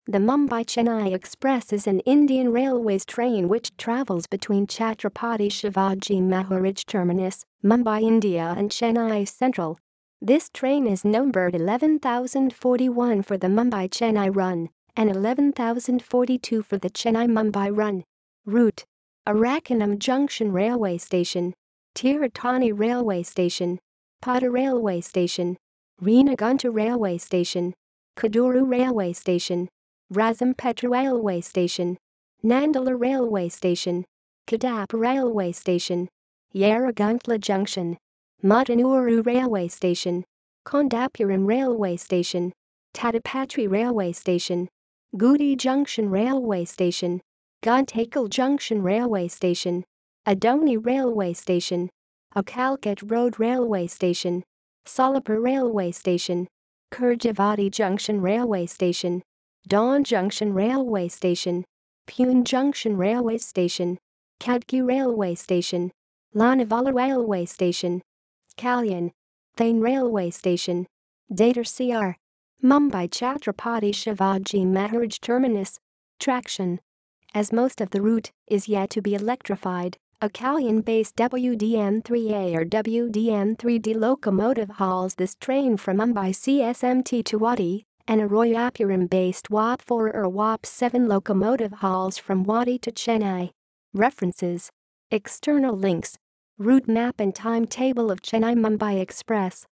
The Mumbai Chennai Express is an Indian Railways train which travels between Chhatrapati Shivaji Maharaj Terminus, Mumbai, India and Chennai Central. This train is numbered 11,041 for the Mumbai-Chennai run and 11,042 for the Chennai-Mumbai run. Route: Arakkonam Junction Railway Station, Tirutani Railway Station, Pada Railway Station, Reenagunta Railway Station, Kaduru Railway Station, Razampetra Railway Station, Nandala Railway Station, Kadapa Railway Station, Yarraguntla Junction, Madanuru Railway Station, Kondapuram Railway Station, Tadapatri Railway Station, Gudi Junction Railway Station, Guntakal Junction Railway Station, Adoni Railway Station, Akalkat Road Railway Station, Solapur Railway Station, Kurjavati Junction Railway Station, Dawn Junction Railway Station, Pune Junction Railway Station, Kadki Railway Station, Lonavala Railway Station, Kalyan, Thane Railway Station, Dadar Cr. Mumbai Chhatrapati Shivaji Maharaj Terminus. Traction. As most of the route is yet to be electrified, a Kalyan-based WDM-3A or WDM-3D locomotive hauls this train from Mumbai CSMT to Wadi, and a Royapuram-based WAP-4 or WAP-7 locomotive hauls from Wadi to Chennai. References. External links. Route map and timetable of Chennai-Mumbai Express.